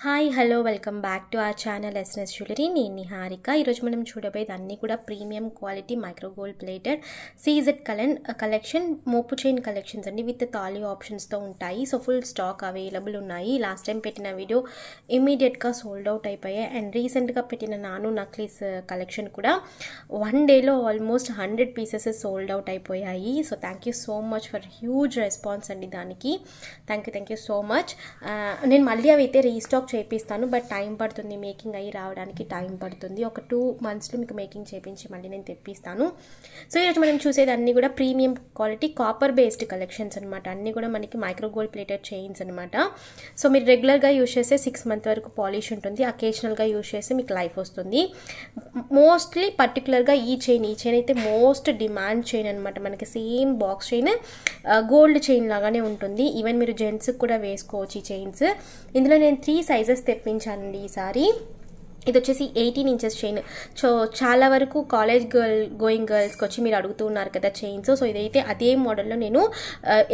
Hi hello welcome back to our channel SS jewellery. నేను నిహారిక. ఈరోజు మనం చూడబోయేది అన్నీ కూడా premium quality micro gold plated CZ collection మోపు చైన్ కలెక్షన్స్ అండి, విత్ తాళీ ఆప్షన్స్తో ఉంటాయి. సో ఫుల్ స్టాక్ అవైలబుల్ ఉన్నాయి. లాస్ట్ టైం పెట్టిన వీడియో ఇమీడియట్గా సోల్డ్ అవుట్ అయిపోయాయి. అండ్ రీసెంట్గా పెట్టిన నాను నక్లీస్ కలెక్షన్ కూడా వన్ డేలో ఆల్మోస్ట్ 100 పీసెస్ సోల్డ్ అవుట్ అయిపోయాయి. So thank you so much for huge response అండి దానికి. Thank you so much. నేను మళ్ళీ అవి అయితే రీస్టాక్ చేపిస్తాను, బట్ టైం పడుతుంది, మేకింగ్ అయ్యి రావడానికి టైం పడుతుంది. ఒక 2 monthsలో మీకు మేకింగ్ చేపించి మళ్ళీ నేను తెప్పిస్తాను. సో ఈరోజు మనం చూసేది అన్నీ కూడా premium quality copper based collections అనమాట. అన్నీ కూడా మనకి మైక్రో గోల్డ్ ప్లేటెడ్ చైన్స్ అనమాట. సో మీరు రెగ్యులర్గా యూజ్ చేస్తే 6 months వరకు పాలిష్ ఉంటుంది. అకేషనల్గా యూజ్ చేస్తే మీకు లైఫ్ వస్తుంది. మోస్ట్లీ పర్టికులర్గా ఈ చైన్ అయితే మోస్ట్ డిమాండ్ చైన్ అనమాట. మనకి same box chain gold chain లాగానే ఉంటుంది. ఈవెన్ మీరు జెంట్స్కి కూడా వేసుకోవచ్చు ఈ చైన్స్. ఇందులో నేను 3 sizes తెప్పించానండి ఈసారి. ఇది వచ్చేసి 18 inches చైన్. సో చాలా వరకు కాలేజ్ గోయింగ్ గర్ల్స్కి వచ్చి మీరు అడుగుతూ ఉన్నారు కదా చైన్స్. సో ఇదైతే అదే మోడల్లో నేను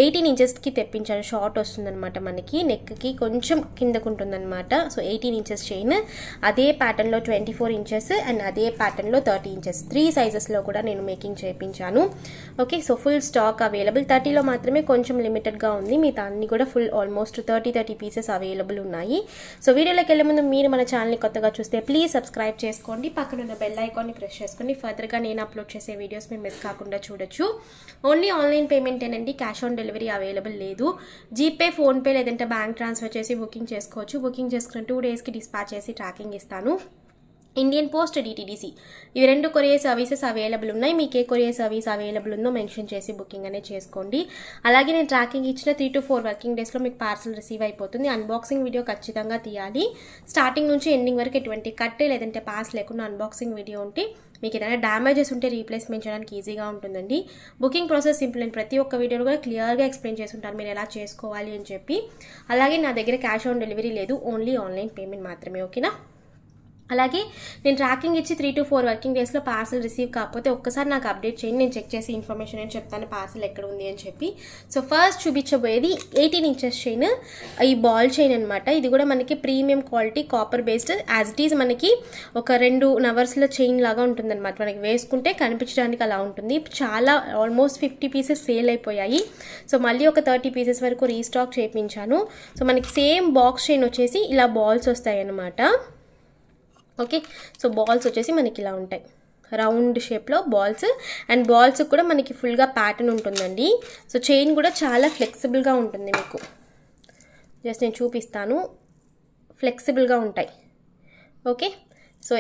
18 inchesకి తెప్పించాను. షార్ట్ వస్తుందన్నమాట, మనకి నెక్కి కొంచెం కిందకు ఉంటుందన్నమాట. సో 18 inches చైన్, అదే ప్యాటర్న్లో 24 inches అండ్ అదే ప్యాటర్న్లో 30 inches 3 sizesలో కూడా నేను మేకింగ్ చేయించాను. Okay, so full stock available. 30లో మాత్రమే కొంచెం లిమిటెడ్గా ఉంది, మిగతా అన్ని కూడా ఫుల్ ఆల్మోస్ట్ 30 pieces అవైలబుల్ ఉన్నాయి. సో వీడియోలోకి వెళ్ళే ముందు మీరు మన ఛానల్ని కొత్తగా చూస్తే ప్లీజ్ సబ్స్క్రైబ్ చేసుకోండి, పక్కన ఉన్న బెల్ ఐకాన్ని ప్రెస్ చేసుకోండి. ఫర్దర్గా నేను అప్లోడ్ చేసే వీడియోస్ మీరు మిస్ కాకుండా చూడొచ్చు. ఓన్లీ ఆన్లైన్ పేమెంట్ ఏనండి, క్యాష్ ఆన్ డెలివరీ అవైలబుల్ లేదు. జీపే, ఫోన్పే లేదంటే బ్యాంక్ ట్రాన్స్ఫర్ చేసి బుకింగ్ చేసుకోవచ్చు. బుకింగ్ చేసుకున్న 2 daysకి డిస్పాచ్ చేసి ట్రాకింగ్ ఇస్తాను. ఇండియన్ పోస్ట్, డిటిడిసి ఇవి 2 కొరియర్ సర్వీసెస్ అవైలబుల్ ఉన్నాయి. మీకు ఏ కొరియర్ సర్వీస్ అవైలబుల్ ఉందో మెన్షన్ చేసి బుకింగ్ అనేది చేసుకోండి. అలాగే నేను ట్రాకింగ్ ఇచ్చిన 3 to 4 working daysలో మీకు పార్సల్ రిసీవ్ అయిపోతుంది. అన్బాక్సింగ్ వీడియో ఖచ్చితంగా తీయాలి. స్టార్టింగ్ నుంచి ఎండింగ్ వరకు ఎటువంటి కట్టే లేదంటే పాస్ లేకుండా అన్బాక్సింగ్ వీడియో ఉంటే మీకు ఏదైనా డ్యామేజెస్ ఉంటే రీప్లేస్మెంట్ చేయడానికి ఈజీగా ఉంటుందండి. బుకింగ్ ప్రాసెస్ సింపుల్ అండ్ ప్రతి ఒక్క వీడియోలో కూడా క్లియర్గా ఎక్స్ప్లెయిన్ చేసి ఉంటాను మీరు ఎలా చేసుకోవాలి అని చెప్పి. అలాగే నా దగ్గర క్యాష్ ఆన్ డెలివరీ లేదు, ఓన్లీ ఆన్లైన్ పేమెంట్ మాత్రమే. ఓకేనా? అలాగే నేను ట్రాకింగ్ ఇచ్చి 3 to 4 working daysలో పార్సల్ రిసీవ్ కాకపోతే ఒక్కసారి నాకు అప్డేట్ చేయండి, నేను చెక్ చేసి ఇన్ఫర్మేషన్ అని చెప్తాను పార్సల్ ఎక్కడ ఉంది అని చెప్పి. సో ఫస్ట్ చూపించబోయేది 18 inches చైన్, ఈ బాల్ చైన్ అనమాట. ఇది కూడా మనకి premium quality copper based. As it is మనకి ఒక 2 hours చైన్ లాగా ఉంటుంది అనమాట. మనకి వేసుకుంటే కనిపించడానికి అలా ఉంటుంది. చాలా ఆల్మోస్ట్ 50 pieces సేల్ అయిపోయాయి. సో మళ్ళీ ఒక 30 pieces వరకు రీస్టాక్ చేయించాను. సో మనకి సేమ్ బాక్స్ చైన్ వచ్చేసి ఇలా బాల్స్ వస్తాయి అన్నమాట. ఓకే, సో బాల్స్ వచ్చేసి మనకి ఇలా ఉంటాయి, రౌండ్ షేప్లో బాల్స్. అండ్ బాల్స్ కూడా మనకి ఫుల్గా ప్యాటర్న్ ఉంటుందండి. సో చైన్ కూడా చాలా ఫ్లెక్సిబుల్గా ఉంటుంది. మీకు జస్ట్ నేను చూపిస్తాను, ఫ్లెక్సిబుల్గా ఉంటాయి. ఓకే, సో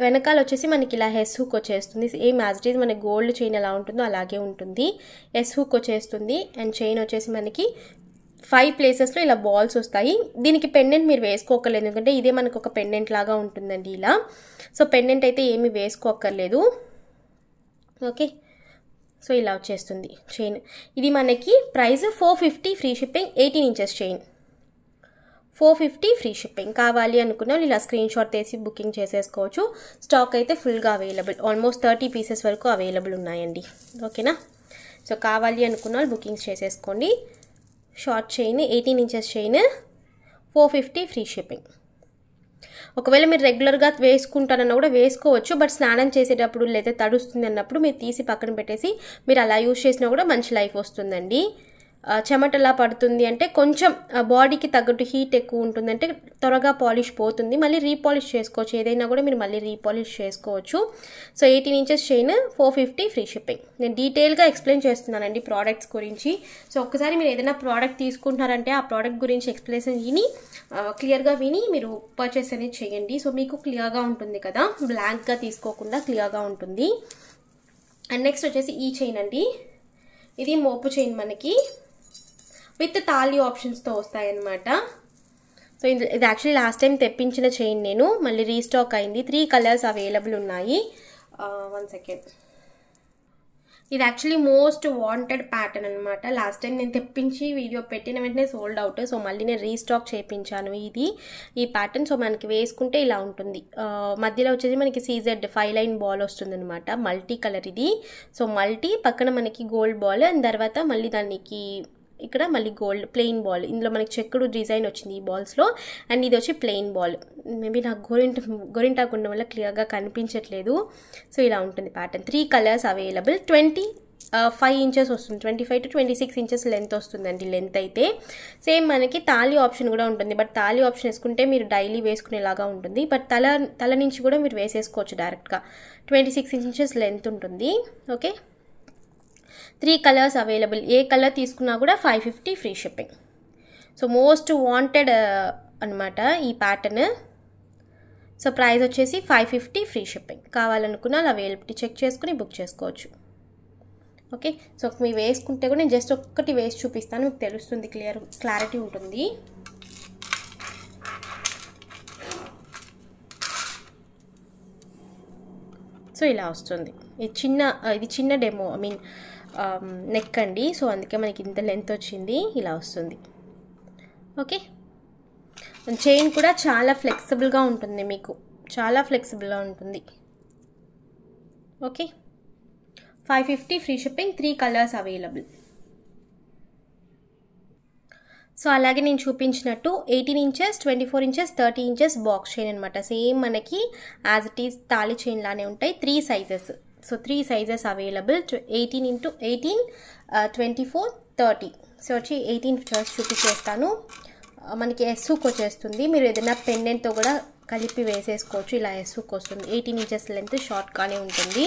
వెనకాల వచ్చేసి మనకి ఇలా హెస్ హుక్ వచ్చేస్తుంది. సేమ్ యాజ్ ఇట్ ఈజ్ మన గోల్డ్ చైన్ ఎలా ఉంటుందో అలాగే ఉంటుంది. హెస్ హుక్ వచ్చేస్తుంది. అండ్ చైన్ వచ్చేసి మనకి 5 ప్లేసెస్లో ఇలా బాల్స్ వస్తాయి. దీనికి పెండెంట్ మీరు వేసుకోకర్లేదు, ఎందుకంటే ఇదే మనకు ఒక పెండెంట్ లాగా ఉంటుందండి ఇలా. సో పెండెంట్ అయితే ఏమీ వేసుకోకర్లేదు. ఓకే, సో ఇలా వచ్చేస్తుంది చైన్. ఇది మనకి price 450 free shipping. 18 inches chain 450 free shipping. కావాలి అనుకున్న వాళ్ళు ఇలా స్క్రీన్ షాట్ తీసి బుకింగ్ చేసేసుకోవచ్చు. స్టాక్ అయితే ఫుల్గా అవైలబుల్, ఆల్మోస్ట్ 30 pieces వరకు అవైలబుల్ ఉన్నాయండి. ఓకేనా? సో కావాలి అనుకున్న వాళ్ళు బుకింగ్స్ చేసేసుకోండి. Short chain 18 inches chain 450 free shipping. ఒకవేళ మీరు రెగ్యులర్గా వేసుకుంటారన్నా కూడా వేసుకోవచ్చు, బట్ స్నానం చేసేటప్పుడు లేదా తడుస్తుంది అన్నప్పుడు మీరు తీసి పక్కన పెట్టేసి మీరు అలా యూజ్ చేసినా కూడా మంచి లైఫ్ వస్తుందండి. చెమటలా పడుతుంది అంటే కొంచెం బాడీకి తగ్గట్టు హీట్ ఎక్కువ ఉంటుందంటే త్వరగా పాలిష్ పోతుంది. మళ్ళీ రీపాలిష్ చేసుకోవచ్చు, ఏదైనా కూడా మీరు మళ్ళీ రీపాలిష్ చేసుకోవచ్చు. So 18 inches chain 450 free shipping. నేను డీటెయిల్గా ఎక్స్ప్లెయిన్ చేస్తున్నానండి ప్రోడక్ట్స్ గురించి. సో ఒక్కసారి మీరు ఏదైనా ప్రోడక్ట్ తీసుకుంటారంటే ఆ ప్రోడక్ట్ గురించి ఎక్స్ప్లెనేషన్ విని క్లియర్గా విని మీరు పర్చేస్ అనేది చేయండి. సో మీకు క్లియర్గా ఉంటుంది కదా, బ్లాంక్గా తీసుకోకుండా క్లియర్గా ఉంటుంది. అండ్ నెక్స్ట్ వచ్చేసి ఈ చైన్ అండి. ఇది మోపు చైన్ మనకి విత్ తాళీ ఆప్షన్స్తో వస్తాయన్నమాట. సో ఇది యాక్చువల్లీ లాస్ట్ టైం తెప్పించిన చైన్, నేను మళ్ళీ రీస్టాక్ అయింది. 3 colors అవైలబుల్ ఉన్నాయి. 1 second. ఇది యాక్చువల్లీ మోస్ట్ వాంటెడ్ ప్యాటర్న్ అనమాట. లాస్ట్ టైం నేను తెప్పించి వీడియో పెట్టిన వెంటనే సోల్డ్ అవుట్. సో మళ్ళీ నేను రీస్టాక్ చేయించాను ఈ ప్యాటర్న్. సో మనకి వేసుకుంటే ఇలా ఉంటుంది. మధ్యలో వచ్చేసి మనకి సీజెడ్ 5 line బాల్ వస్తుంది అనమాట. మల్టీ కలర్ ఇది. సో మల్టీ పక్కన మనకి గోల్డ్ బాల్, అండ్ తర్వాత మళ్ళీ దానికి ఇక్కడ మళ్ళీ గోల్డ్ ప్లెయిన్ బాల్, ఇందులో మనకి చెక్కుడు డిజైన్ వచ్చింది ఈ బాల్స్లో. అండ్ ఇది వచ్చి ప్లెయిన్ బాల్. మేబీ నాకు గోరింటాకు ఉండడం వల్ల క్లియర్గా కనిపించట్లేదు. సో ఇలా ఉంటుంది ప్యాటర్న్. 3 colours available. 25 ఇంచెస్ వస్తుంది, 25 to 26 ఇంచెస్ లెంత్ వస్తుందండి. లెంత్ అయితే సేమ్ మనకి తాళి ఆప్షన్ కూడా ఉంటుంది. బట్ తాళి ఆప్షన్ వేసుకుంటే మీరు డైలీ వేసుకునేలాగా ఉంటుంది. బట్ తల నుంచి కూడా మీరు వేసేసుకోవచ్చు డైరెక్ట్గా. 26 ఇంచెస్ లెంత్ ఉంటుంది. Okay, 3 colours available. ఏ కలర్ తీసుకున్నా కూడా 550 free shipping. So most wanted అనమాట ఈ ప్యాటర్న్. సో ప్రైస్ వచ్చేసి 550 ఫ్రీ షిప్పింగ్. కావాలనుకున్న అవైలబిలిటీ చెక్ చేసుకుని బుక్ చేసుకోవచ్చు. ఓకే, సో మీరు వేసుకుంటే కూడా నేను జస్ట్ ఒక్కటి వేసి చూపిస్తాను, మీకు తెలుస్తుంది, క్లారిటీ ఉంటుంది. సో ఇలా వస్తుంది. ఇది చిన్న డెమో, ఐ మీన్ నెక్ అండి. సో అందుకే మనకి ఇంత లెంత్ వచ్చింది. ఇలా వస్తుంది. ఓకే, చైన్ కూడా చాలా ఫ్లెక్సిబుల్గా ఉంటుంది, మీకు చాలా ఫ్లెక్సిబుల్గా ఉంటుంది. Okay, 550 free shipping. 3 colours available. So అలాగే నేను చూపించినట్టు 18 inches, 24 inches, 30 inches box chain అనమాట. సేమ్ మనకి యాజ్ ఇట్ ఈస్ తాళి చైన్ లానే ఉంటాయి. 3 sizes. So 3 sizes available. 18 into 18, 24, 30. So వచ్చి 18 చూపించేస్తాను. మనకి ఎస్సుకు వచ్చేస్తుంది. మీరు ఏదైనా పెండెంట్తో కూడా కలిపి వేసేసుకోవచ్చు. ఇలా ఎస్సుకు వస్తుంది. 18 ఇంచెస్ లెంత్ షార్ట్గానే ఉంటుంది.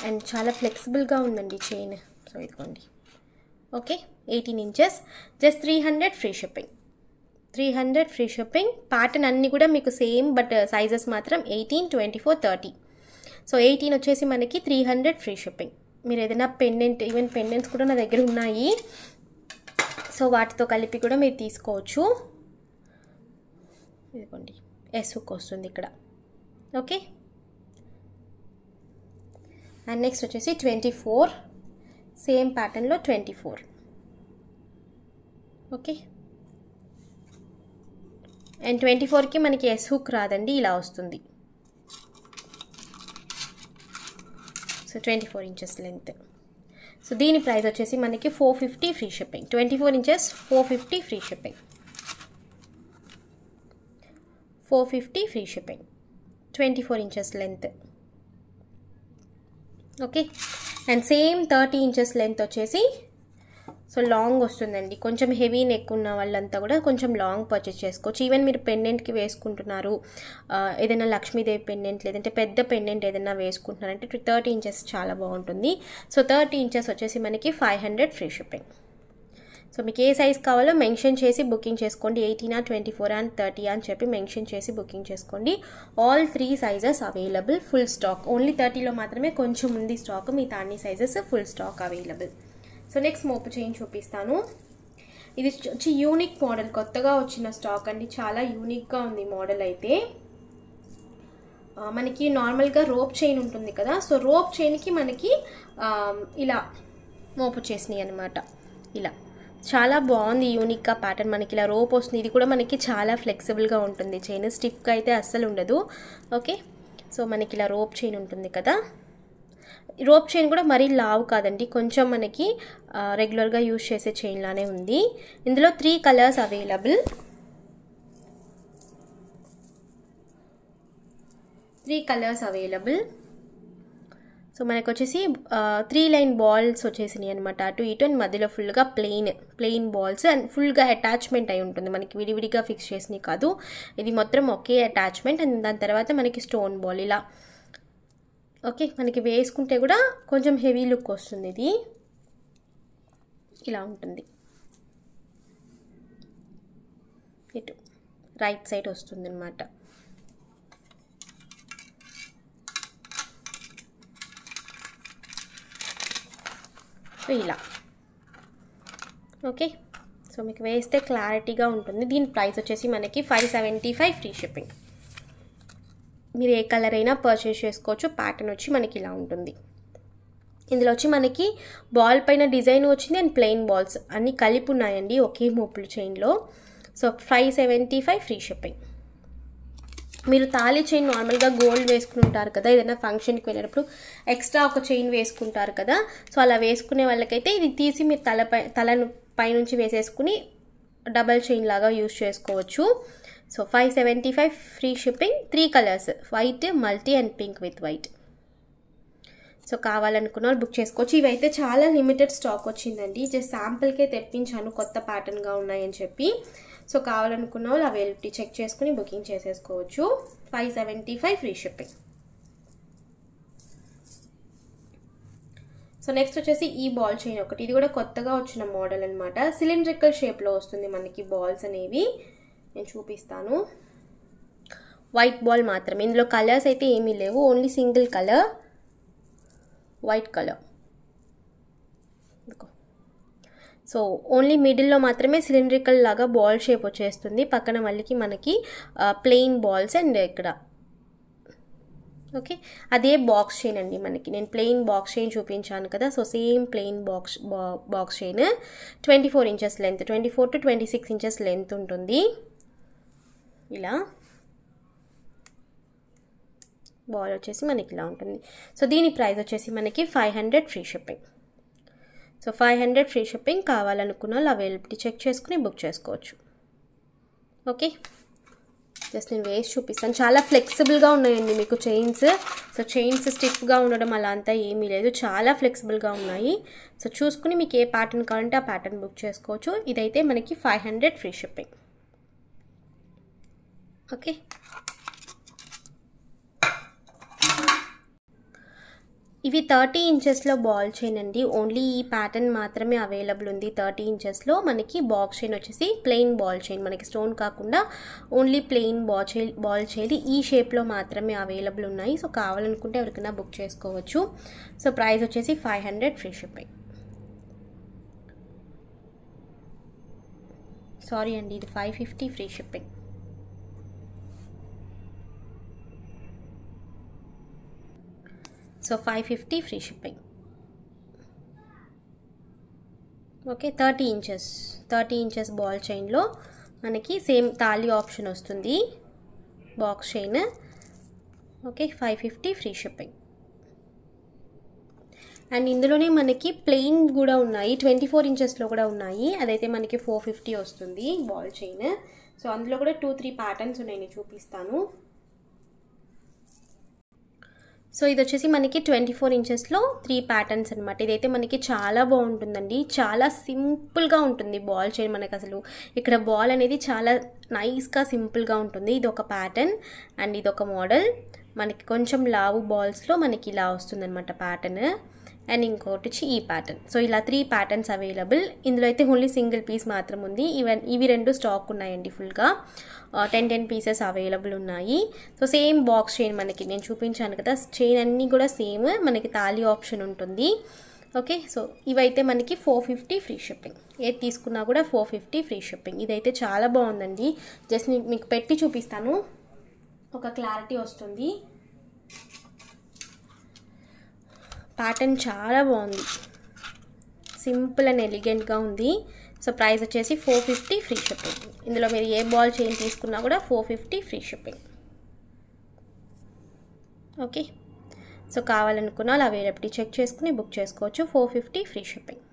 అండ్ చాలా ఫ్లెక్సిబుల్గా ఉందండి చైన్. సో ఇదిగోండి. Okay, 18 inches, just 300 free shipping. 300 free shipping. Pattern అన్నీ కూడా మీకు సేమ్, బట్ సైజెస్ మాత్రం 18, 24, 30. సో 18 వచ్చేసి మనకి 300 ఫ్రీ షిప్పింగ్. మీరు ఏదైనా పెండెంట్, ఈవెన్ పెండెంట్స్ కూడా నా దగ్గర ఉన్నాయి. సో వాటితో కలిపి కూడా మీరు తీసుకోవచ్చు. ఇదిగోండి, ఎస్సుకు వస్తుంది ఇక్కడ. ఓకే, అండ్ నెక్స్ట్ వచ్చేసి 24, సేమ్ ప్యాటర్న్లో 24. ఓకే, అండ్ 24కి మనకి ఎస్ హుక్ రాదండి, ఇలా వస్తుంది. So 24 inches length. సో దీని ప్రైస్ వచ్చేసి మనకి 450 free shipping. 24 inches 450 free shipping. 450 free shipping. 24 inches length. Okay, and same 30 inches length వచ్చేసి సో లాంగ్ వస్తుందండి. కొంచెం హెవీ నెక్ ఉన్న వాళ్ళంతా కూడా కొంచెం లాంగ్ పర్చేస్ చేసుకోవచ్చు. ఈవెన్ మీరు పెండెంట్కి వేసుకుంటున్నారు, ఏదైనా లక్ష్మీదేవి పెండెంట్ లేదంటే పెద్ద పెండెంట్ ఏదైనా వేసుకుంటున్నారంటే 30 ఇంచెస్ చాలా బాగుంటుంది. సో 30 ఇంచెస్ వచ్చేసి మనకి 500 ఫ్రీ షిప్పింగ్. సో మీకు ఏ సైజ్ కావాలో మెన్షన్ చేసి బుకింగ్ చేసుకోండి. 18, 24 and 30 అని చెప్పి మెన్షన్ చేసి బుకింగ్ చేసుకోండి. All 3 sizes available. Full stock. Only 30లో మాత్రమే కొంచెం ఉంది స్టాక్. మిగతా అన్ని sizes full stock available. So next మోపు చైన్ చూపిస్తాను. ఇది వచ్చి యూనిక్ మోడల్, కొత్తగా వచ్చిన స్టాక్ అండి. చాలా యూనిక్గా ఉంది మోడల్ అయితే. మనకి నార్మల్గా రోప్ చైన్ ఉంటుంది కదా, సో రోప్ చైన్కి మనకి ఇలా మోపు చేసినాయి అనమాట. ఇలా చాలా బాగుంది యూనిక్గా ప్యాటర్న్. మనకి ఇలా రోప్ వస్తుంది. ఇది కూడా మనకి చాలా ఫ్లెక్సిబుల్గా ఉంటుంది చైన్. స్టిఫ్గా అయితే అస్సలు ఉండదు. ఓకే, సో మనకి ఇలా రోప్ చైన్ ఉంటుంది కదా. రోప్ చైన్ కూడా మరీ లావు కాదండి, కొంచెం మనకి రెగ్యులర్గా యూజ్ చేసే చైన్ లానే ఉంది. ఇందులో 3 colours available. 3 colours available. So మనకు వచ్చేసి 3 లైన్ బాల్స్ వచ్చేసినాయి అనమాట. అటు ఇటు అండ్ మధ్యలో ఫుల్గా ప్లెయిన్ బాల్స్ అండ్ ఫుల్గా అటాచ్మెంట్ అయి ఉంటుంది. మనకి విడివిడిగా ఫిక్స్ చేసినవి కాదు, ఇది మొత్తం ఒకే అటాచ్మెంట్. అండ్ దాని తర్వాత మనకి స్టోన్ బాల్ ఇలా. ఓకే, మనకి వేసుకుంటే కూడా కొంచెం హెవీ లుక్ వస్తుంది. ఇది ఇలా ఉంటుంది. ఇటు రైట్ సైడ్ వస్తుంది అనమాట. ఇలా. ఓకే, సో మీకు వేస్తే క్లారిటీగా ఉంటుంది. దీని ప్రైస్ వచ్చేసి మనకి 575 ఫ్రీ షిప్పింగ్. మీరు ఏ కలర్ అయినా పర్చేస్ చేసుకోవచ్చు. ప్యాటర్న్ వచ్చి మనకి ఇలా ఉంటుంది. ఇందులో వచ్చి మనకి బాల్ పైన డిజైన్ వచ్చింది అండ్ ప్లెయిన్ బాల్స్ అన్నీ కలిపి ఉన్నాయండి ఒకే మోపులు చైన్లో. So 575 free shipping. మీరు తాళి చైన్ నార్మల్గా గోల్డ్ వేసుకుంటారు కదా, ఏదైనా ఫంక్షన్కి వెళ్ళినప్పుడు ఎక్స్ట్రా ఒక చైన్ వేసుకుంటారు కదా, సో అలా వేసుకునే వాళ్ళకైతే ఇది తీసి మీరు తలను పైనుంచి వేసేసుకుని డబల్ చైన్ లాగా యూజ్ చేసుకోవచ్చు. So 575 free shipping, 3 colours, white, multi and pink with white. So కావాలనుకున్న వాళ్ళు బుక్ చేసుకోవచ్చు. ఇవైతే చాలా లిమిటెడ్ స్టాక్ వచ్చిందండి, జస్ట్ శాంపుల్కే తెప్పించాను కొత్త ప్యాటర్న్గా ఉన్నాయని చెప్పి. సో కావాలనుకున్న వాళ్ళు అవైలబిలిటీ చెక్ చేసుకుని బుకింగ్ చేసేసుకోవచ్చు. 575 ఫ్రీ షిప్పింగ్. సో నెక్స్ట్ వచ్చేసి ఈ బాల్ చైన్ ఒకటి, ఇది కూడా కొత్తగా వచ్చిన మోడల్ అనమాట. సిలిండ్రికల్ షేప్లో వస్తుంది మనకి బాల్స్ అనేవి, నేను చూపిస్తాను. వైట్ బాల్ మాత్రమే, ఇందులో కలర్స్ అయితే ఏమీ లేవు, only single colour white colour. So only మిడిల్లో మాత్రమే సిలిండ్రికల్ లాగా బాల్ షేప్ వచ్చేస్తుంది, పక్కన మళ్ళీ మనకి ప్లెయిన్ బాల్స్ అండ్ ఇక్కడ ఓకే అదే బాక్స్ చైన్ అండి మనకి. నేను ప్లెయిన్ బాక్స్ చైన్ చూపించాను కదా, so same plain box chain 24 inches length, 24 to 26 inches length ఉంటుంది. ఇలా బాల్ వచ్చేసి మనకి ఇలా ఉంటుంది. సో దీని ప్రైస్ వచ్చేసి మనకి 500 free shipping. So 500 free shipping. కావాలనుకున్న వాళ్ళు అవైలబిలిటీ చెక్ చేసుకుని బుక్ చేసుకోవచ్చు. ఓకే, జస్ట్ నేను వేసి చూపిస్తాను. చాలా ఫ్లెక్సిబుల్గా ఉన్నాయండి మీకు చైన్స్. సో చైన్స్ స్టిఫ్గా ఉండడం అలా అంతా ఏమీ లేదు, చాలా ఫ్లెక్సిబుల్గా ఉన్నాయి. సో చూసుకుని మీకు ఏ ప్యాటర్న్ కావాలంటే ఆ ప్యాటర్న్ బుక్ చేసుకోవచ్చు. ఇదైతే మనకి 500 ఫ్రీ షిప్పింగ్. ఓకే, ఇవి 30 ఇంచెస్లో బాల్ చైన్ అండి. ఓన్లీ ఈ ప్యాటర్న్ మాత్రమే అవైలబుల్ ఉంది 30 ఇంచెస్లో. మనకి బాక్స్ చైన్ వచ్చేసి ప్లెయిన్ బాల్ చైన్, మనకి స్టోన్ కాకుండా ఓన్లీ ప్లెయిన్ బాల్ చైన్ ఈ షేప్లో మాత్రమే అవైలబుల్ ఉన్నాయి. సో కావాలనుకుంటే ఎవరికైనా బుక్ చేసుకోవచ్చు. సో ప్రైస్ వచ్చేసి 500 ఫ్రీ షిప్పింగ్. సారీ అండి, ఇది 550 free shipping. So 550 free shipping. Okay, 30 inches ball చైన్లో మనకి సేమ్ తాళి ఆప్షన్ వస్తుంది, box chain. Okay, 550 free shipping. And ఇందులోనే మనకి ప్లెయిన్ కూడా ఉన్నాయి, 24 ఇంచెస్లో కూడా ఉన్నాయి. అదైతే మనకి 450 వస్తుంది బాల్ చైన్. సో అందులో కూడా 2-3 ప్యాటర్న్స్ ఉన్నాయి, నేను చూపిస్తాను. సో ఇది వచ్చేసి మనకి 24 ఇంచెస్లో 3 ప్యాటర్న్స్ అనమాట. ఇదైతే మనకి చాలా బాగుంటుందండి, చాలా సింపుల్గా ఉంటుంది బాల్ చైన్. మనకి అసలు ఇక్కడ బాల్ అనేది చాలా నైస్గా సింపుల్గా ఉంటుంది. ఇది ఒక ప్యాటర్న్ అండ్ ఇది ఒక మోడల్. మనకి కొంచెం లావు బాల్స్లో మనకి ఇలా వస్తుందన్నమాట ప్యాటర్న్. అండ్ ఇంకోటి వచ్చి ఈ ప్యాటర్న్. సో ఇలా 3 ప్యాటర్న్స్ అవైలబుల్. ఇందులో అయితే ఓన్లీ సింగిల్ పీస్ మాత్రం ఉంది. ఇవి 2 స్టాక్ ఉన్నాయండి ఫుల్గా. 10 పీసెస్ అవైలబుల్ ఉన్నాయి. సో సేమ్ బాక్స్ చైన్ మనకి నేను చూపించాను కదా, చైన్ అన్నీ కూడా సేమ్, మనకి తాళి ఆప్షన్ ఉంటుంది. ఓకే, సో ఇవైతే మనకి 450 ఫ్రీ షిప్పింగ్. ఏది తీసుకున్నా కూడా 450 ఫ్రీ షిప్పింగ్. ఇదైతే చాలా బాగుందండి, జస్ట్ మీకు పెట్టి చూపిస్తాను, ఒక క్లారిటీ వస్తుంది. ప్యాటర్న్ చాలా బాగుంది, సింపుల్ అండ్ ఎలిగెంట్గా ఉంది. సో ప్రైస్ వచ్చేసి 450 ఫ్రీ షిప్పింగ్. ఇందులో మీరు ఏ బాల్ చైన్ తీసుకున్నా కూడా 450 ఫ్రీ షిప్పింగ్. ఓకే, సో కావాలనుకున్న వాళ్ళు అవైలబిలిటీ చెక్ చేసుకుని బుక్ చేసుకోవచ్చు. 450 ఫ్రీ షిప్పింగ్.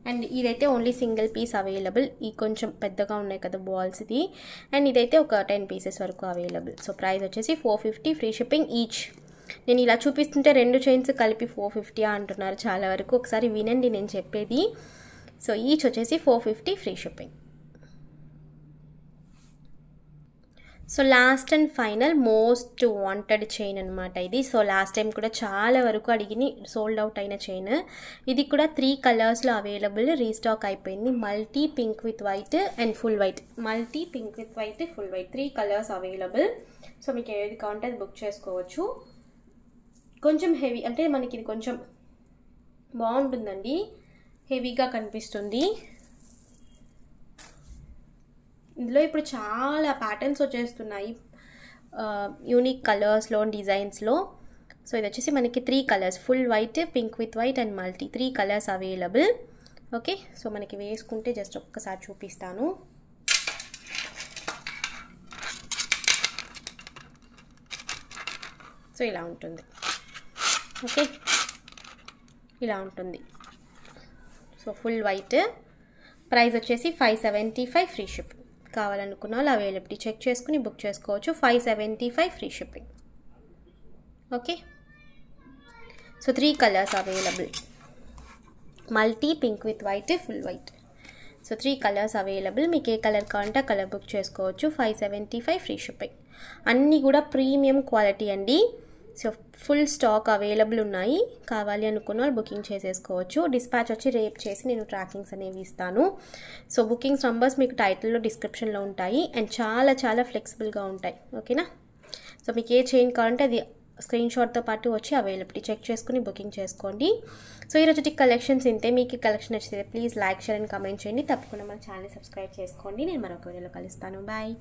అండ్ ఇదైతే ఓన్లీ సింగిల్ పీస్ అవైలబుల్. ఈ కొంచెం పెద్దగా ఉన్నాయి కదా బాల్స్ ఇది. అండ్ ఇదైతే ఒక 10 పీసెస్ వరకు అవైలబుల్. సో ప్రైస్ వచ్చేసి 450 ఫ్రీ షిప్పింగ్ ఈచ్. నేను ఇలా చూపిస్తుంటే 2 చైన్స్ కలిపి 450 అంటున్నారు చాలా వరకు. ఒకసారి వినండి నేను చెప్పేది. సో ఈచ్ వచ్చేసి 450 free shipping. So last and final most wanted chain అనమాట ఇది. సో లాస్ట్ టైం కూడా చాలా వరకు అడిగి సోల్డ్ అవుట్ అయిన చైన్. ఇది కూడా 3 కలర్స్లో అవైలబుల్, రీస్టాక్ అయిపోయింది. Multi pink with white and full white. Multi pink with white, full white, 3 colours available. So మీకు ఏది కావాలంటే అది బుక్ చేసుకోవచ్చు. కొంచెం హెవీ అంటే మనకి ఇది కొంచెం బాగుంటుందండి, హెవీగా కనిపిస్తుంది. ఇందులో ఇప్పుడు చాలా ప్యాటర్న్స్ వచ్చేస్తున్నాయి యూనిక్ కలర్స్లో, డిజైన్స్లో. సో ఇది వచ్చేసి మనకి 3 colours, full white, pink with white and multi, 3 colours available. Okay, so మనకి వేసుకుంటే జస్ట్ ఒక్కసారి చూపిస్తాను. సో ఇలా ఉంటుంది. ఓకే, ఇలా ఉంటుంది. సో ఫుల్ వైట్, ప్రైస్ వచ్చేసి 575 ఫ్రీ షిప్పింగ్. కావాలనుకున్న వాళ్ళు అవైలబిలిటీ చెక్ చేసుకుని బుక్ చేసుకోవచ్చు. 575 free shipping. Okay, so 3 colours available, multi, pink with white, full white. So 3 colours available. మీకు ఏ కలర్ కావాలంటే ఆ కలర్ బుక్ చేసుకోవచ్చు. 575 ఫ్రీ షిప్పింగ్. అన్నీ కూడా ప్రీమియం క్వాలిటీ అండి. సో ఫుల్ స్టాక్ అవైలబుల్ ఉన్నాయి. కావాలి అనుకున్న వాళ్ళు బుకింగ్ చేసేసుకోవచ్చు. డిస్పాచ్ వచ్చి రేపు చేసి నేను ట్రాకింగ్స్ అనేవి ఇస్తాను. సో బుకింగ్స్ నంబర్స్ మీకు టైటిల్లో డిస్క్రిప్షన్లో ఉంటాయి అండ్ చాలా చాలా ఫ్లెక్సిబుల్గా ఉంటాయి. ఓకేనా? సో మీకు ఏ చైన్ కావాలంటే అది స్క్రీన్ షాట్తో పాటు వచ్చి అవైలబిలిటీ చెక్ చేసుకుని బుకింగ్ చేసుకోండి. సో ఈరోజు కలెక్షన్స్ ఇంతే. మీకు కలెక్షన్ నచ్చితే please like, share and comment చేయండి. తప్పకుండా మన ఛానల్ సబ్స్క్రైబ్ చేసుకోండి. నేను మరొక వీడియోలో కలుస్తాను. బాయ్.